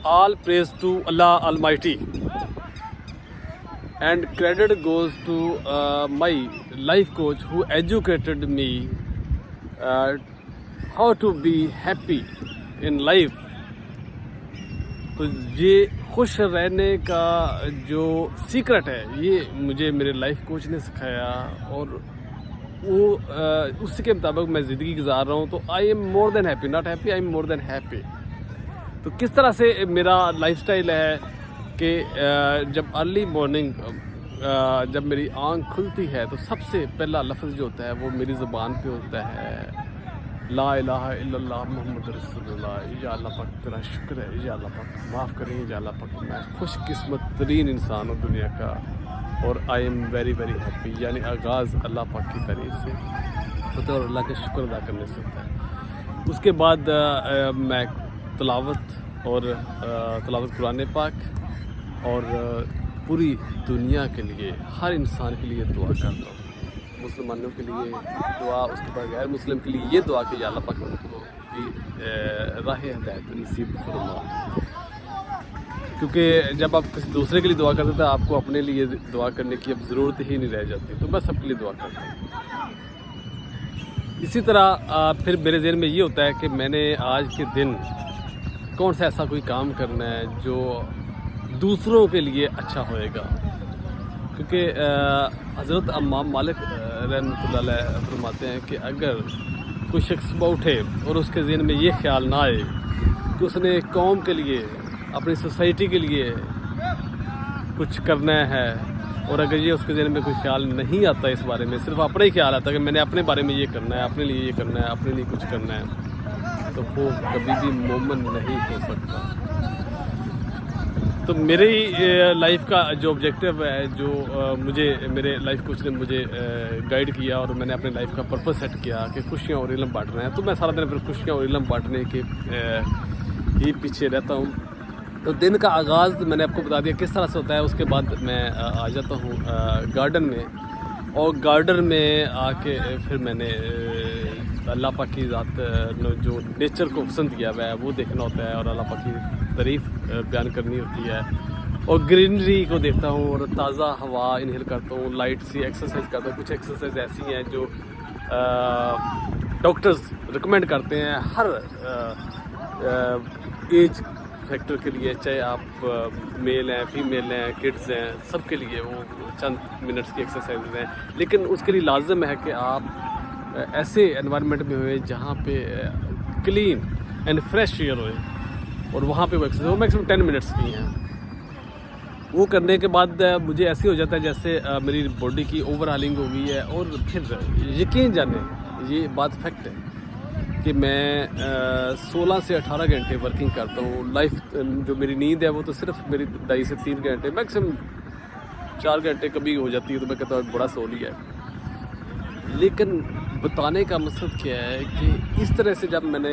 All praise to Allah Almighty, and credit goes to my life coach who educated me how to be happy in life. تو یہ خوش رہنے کا جو secret ہے یہ مجھے میرے لائف کوچ نے سکھایا، اور وہ اس کے مطابق میں زندگی گزار رہا ہوں. تو I am more than happy, not happy, I am more than happy. تو کس طرح سے میرا لائف سٹائل ہے کہ جب ارلی مارننگ جب میری آنکھ کھلتی ہے تو سب سے پہلا لفظ جو ہوتا ہے وہ میری زبان پہ ہوتا ہے لا الہ الا اللہ محمد رسول اللہ. یا اللہ پاک تیرا شکر ہے، یا اللہ پاک معاف کریں، یا اللہ پاک میں خوش قسمت ترین انسان ہوں دنیا کا، اور I am very very happy. یعنی آغاز اللہ پاک کی تعریف سے ہوتا ہے اور اللہ کا شکر ادا کرنے سے ہوتا ہے. اس کے بعد میں تلاوت اور تلاوت قرآن پاک اور پوری دنیا کے لیے، ہر انسان کے لیے دعا کرتا ہوں. مسلمانوں کے لیے دعا، اس کے بعد غیر مسلم کے لیے یہ دعا کہ یا اللہ پاک ان کو بھی راہ ہدایت نصیب فرما. کیونکہ جب آپ کسی دوسرے کے لیے دعا کرتے ہیں آپ کو اپنے لیے دعا کرنے کی اب ضرورت ہی نہیں رہ جاتی. تو میں سب کے لیے دعا کرتا ہوں. اسی طرح پھر میرے ذہن میں یہ ہوتا ہے کہ میں نے آج کے دن کون سا ایسا کوئی کام کرنا ہے جو دوسروں کے لیے اچھا ہوئے گا. کیونکہ حضرت امام مالک رحمۃ اللہ علیہ فرماتے ہیں کہ اگر کوئی شخص صبح اٹھے اور اس کے ذہن میں یہ خیال نہ آئے کہ اس نے قوم کے لیے، اپنی سوسائٹی کے لیے کچھ کرنا ہے، اور اگر یہ اس کے ذہن میں کوئی خیال نہیں آتا اس بارے میں، صرف اپنا ہی خیال آتا ہے کہ میں نے اپنے بارے میں یہ کرنا ہے، اپنے لیے یہ کرنا ہے، اپنے لیے کچھ کرنا ہے، تو وہ کبھی بھی مومن نہیں ہو سکتا. تو میری لائف کا جو آبجیکٹیو ہے، جو مجھے میرے لائف کوچ نے مجھے گائیڈ کیا اور میں نے اپنے لائف کا پرپس سیٹ کیا کہ خوشیاں اور علم بانٹنا ہے، تو میں سارا دن پھر خوشیاں اور علم بانٹنے کے ہی پیچھے رہتا ہوں. تو دن کا آغاز میں نے آپ کو بتا دیا کس طرح سے ہوتا ہے. اس کے بعد میں آ جاتا ہوں گارڈن میں، اور گارڈن میں آ کے پھر میں نے اللہ پاک کی ذات جو نیچر کو پسند کیا ہوا ہے وہ دیکھنا ہوتا ہے، اور اللہ پاک کی تعریف بیان کرنی ہوتی ہے، اور گرینری کو دیکھتا ہوں اور تازہ ہوا انہیل کرتا ہوں. لائٹ سی ایکسرسائز کرتا ہوں. کچھ ایکسرسائز ایسی ہیں جو ڈاکٹرز ریکمینڈ کرتے ہیں ہر ایج فیکٹر کے لیے، چاہے آپ میل ہیں، فیمیل ہیں، کڈز ہیں، سب کے لیے وہ چند منٹس کی ایکسرسائز ہیں. لیکن اس کے لیے لازم ہے کہ آپ ایسے انوائرمنٹ میں ہوئے جہاں پہ کلین اینڈ فریش ایئر ہوئے، اور وہاں پہ وہ ایکسرسائز وہ میکسیمم 10 منٹس کی ہیں. وہ کرنے کے بعد مجھے ایسے ہو جاتا ہے جیسے میری باڈی کی اوور ہالنگ ہو گئی ہے. اور پھر یقین جانے یہ بات فیکٹ ہے کہ میں 16 سے 18 گھنٹے ورکنگ کرتا ہوں. لائف جو میری نیند ہے وہ تو صرف میری 2.5 سے 3 گھنٹے، میکسیمم 4 گھنٹے کبھی ہو جاتی ہے، تو میں کہتا ہوں بڑا سو لیا ہے. لیکن بتانے کا مقصد کیا ہے کہ اس طرح سے جب میں نے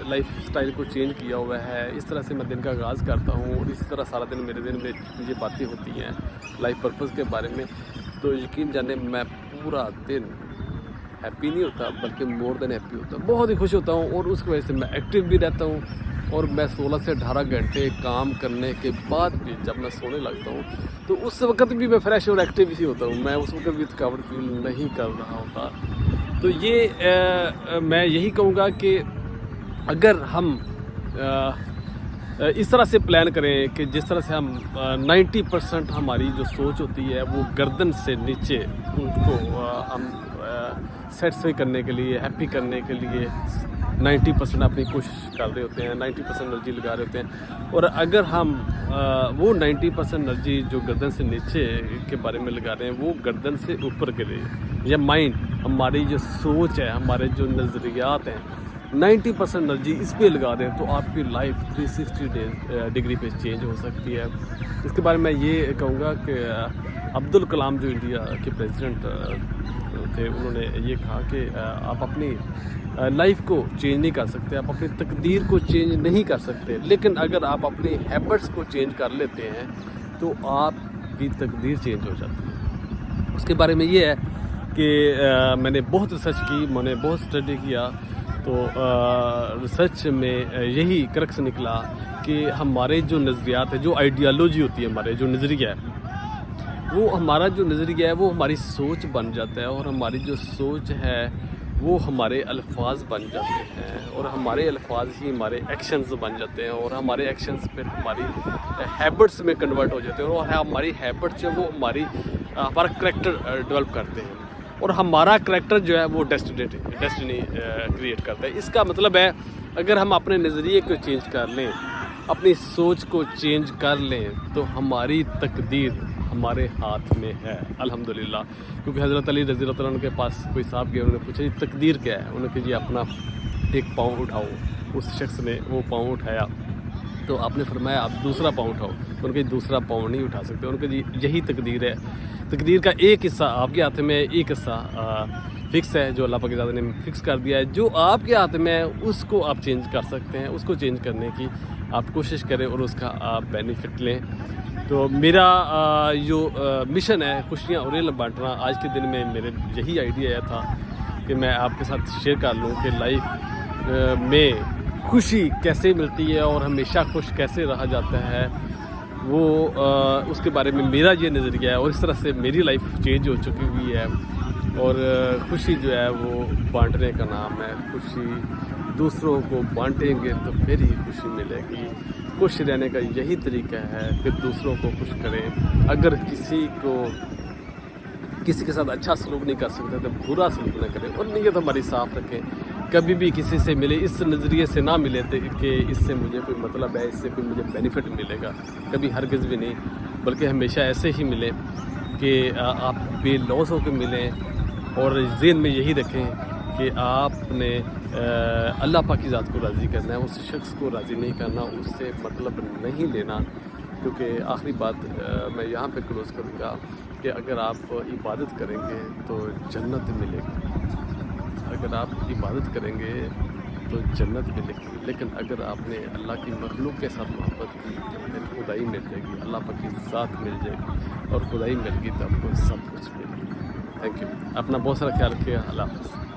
لائف سٹائل کو چینج کیا ہوا ہے، اس طرح سے میں دن کا آغاز کرتا ہوں، اور اس طرح سارا دن میرے دن میں یہ باتیں ہوتی ہیں لائف پرپز کے بارے میں، تو یقین جانے میں پورا دن ہیپی نہیں ہوتا بلکہ مور دین ہیپی ہوتا ہوں. بہت ہی خوش ہوتا ہوں، اور اس کی وجہ سے میں ایکٹیو بھی رہتا ہوں. اور میں 16 سے 18 گھنٹے کام کرنے کے بعد بھی جب میں سونے لگتا ہوں تو اس وقت بھی میں فریش اور ایکٹیو ہی ہوتا ہوں. میں اس وقت بھی تھکاوٹ فیل نہیں کر رہا ہوتا. تو یہ میں یہی کہوں گا کہ اگر ہم اس طرح سے پلان کریں کہ جس طرح سے ہم 90% ہماری جو سوچ ہوتی ہے وہ گردن سے نیچے، ان کو ہم سیٹسفائی کرنے کے لیے، ہیپی کرنے کے لیے 90% اپنی کوشش کر رہے ہوتے ہیں، 90% انرجی لگا رہے ہوتے ہیں. اور اگر ہم وہ 90% انرجی جو گردن سے نیچے کے بارے میں لگا رہے ہیں وہ گردن سے اوپر کے لیے، یا مائنڈ، ہماری جو سوچ ہے، ہمارے جو نظریات ہیں، 90% انرجی اس پہ لگا دیں تو آپ کی لائف 360 ڈگری پہ چینج ہو سکتی ہے. اس کے بارے میں یہ کہوں گا کہ عبدالکلام جو انڈیا کے پریزیڈنٹ تھے، انہوں نے یہ کہا کہ آپ اپنی لائف کو چینج نہیں کر سکتے، آپ اپنی تقدیر کو چینج نہیں کر سکتے، لیکن اگر آپ اپنی ہیبٹس کو چینج کر لیتے ہیں تو آپ کی تقدیر چینج ہو جاتی ہے. اس کے بارے میں یہ ہے کہ میں نے بہت ریسرچ کی، میں نے بہت اسٹڈی کیا، تو ریسرچ میں یہی کرکس نکلا کہ کہ ہمارے جو نظریات ہیں، جو آئیڈیالوجی ہوتی ہے، ہمارے جو نظریہ ہے، وہ ہمارا جو نظریہ ہے وہ ہماری سوچ بن جاتا ہے، اور ہماری جو سوچ ہے وہ ہمارے الفاظ بن جاتے ہیں، اور ہمارے الفاظ ہی ہمارے ایکشنز بن جاتے ہیں، اور ہمارے ایکشنز پھر ہماری ہیبٹس میں کنورٹ ہو جاتے ہیں، اور ہماری ہیبٹ جو ہے وہ ہمارا کریکٹر ڈیولپ کرتے ہیں، اور ہمارا کریکٹر جو ہے وہ ڈیسٹنی کریٹ کرتا ہے۔ اس کا مطلب ہے اگر ہم اپنے نظریے کو چینج کر لیں، اپنی سوچ کو چینج کر لیں، تو ہماری تقدیر ہمارے ہاتھ میں ہے الحمدللہ۔ کیونکہ حضرت علی رضی اللہ عنہ کے پاس کوئی صاحب گئے، انہوں نے پوچھا جی تقدیر کیا ہے؟ انہوں نے کہا جی اپنا ایک پاؤں اٹھاؤ۔ اس شخص نے وہ پاؤں اٹھایا، تو آپ نے فرمایا آپ دوسرا پاؤں اٹھاؤ۔ انہوں نے کہا دوسرا پاؤں نہیں اٹھا سکتے۔ انہوں نے کہا جی یہی تقدیر ہے، تقدیر کا ایک حصہ آپ کے ہاتھ میں ہے، ایک حصہ فکس ہے جو اللہ پاک ذات نے فکس کر دیا ہے۔ جو آپ کے ہاتھ میں ہے اس کو آپ چینج کر سکتے ہیں، اس کو چینج کرنے کی آپ کوشش کریں اور اس کا آپ بینیفٹ لیں۔ تو میرا جو مشن ہے خوشیاں اور علم بانٹنا، آج کے دن میں میرے یہی آئیڈیا تھا کہ میں آپ کے ساتھ شیئر کر لوں کہ لائف میں خوشی کیسے ملتی ہے اور ہمیشہ خوش کیسے رہا جاتا ہے، وہ اس کے بارے میں میرا یہ نظریہ ہے، اور اس طرح سے میری لائف چینج ہو چکی ہوئی ہے۔ اور خوشی جو ہے وہ بانٹنے کا نام ہے۔ خوشی دوسروں کو بانٹیں گے تو پھر ہی خوشی ملے گی۔ خوش رہنے کا یہی طریقہ ہے کہ دوسروں کو خوش کریں۔ اگر کسی کے ساتھ اچھا سلوک نہیں کر سکتے تو برا سلوک نہ کریں، اور نیت ہماری صاف رکھیں۔ کبھی بھی کسی سے ملے اس نظریے سے نہ ملے کہ اس سے مجھے کوئی مطلب ہے، اس سے کوئی مجھے بینیفٹ ملے گا، کبھی ہرگز بھی نہیں، بلکہ ہمیشہ ایسے ہی ملیں کہ آپ بے لوث ہو کے ملیں، اور ذہن میں یہی رکھیں کہ آپ نے اللہ پاک کی ذات کو راضی کرنا ہے، اس شخص کو راضی نہیں کرنا، اس سے مطلب نہیں لینا۔ کیونکہ آخری بات میں یہاں پہ کلوز کروں گا کہ اگر آپ عبادت کریں گے تو جنت ملے گی، اگر آپ عبادت کریں گے تو جنت ملے گی، لیکن اگر آپ نے اللہ کی مخلوق کے ساتھ محبت کی تو پھر خدائی مل جائے گی، اللہ پاک کی ذات مل جائے گی، اور خدائی مل گی تو آپ کو سب کچھ ملے گی۔ تھینک یو، اپنا بہت سارا خیال رکھیے گا۔ اللہ حافظ۔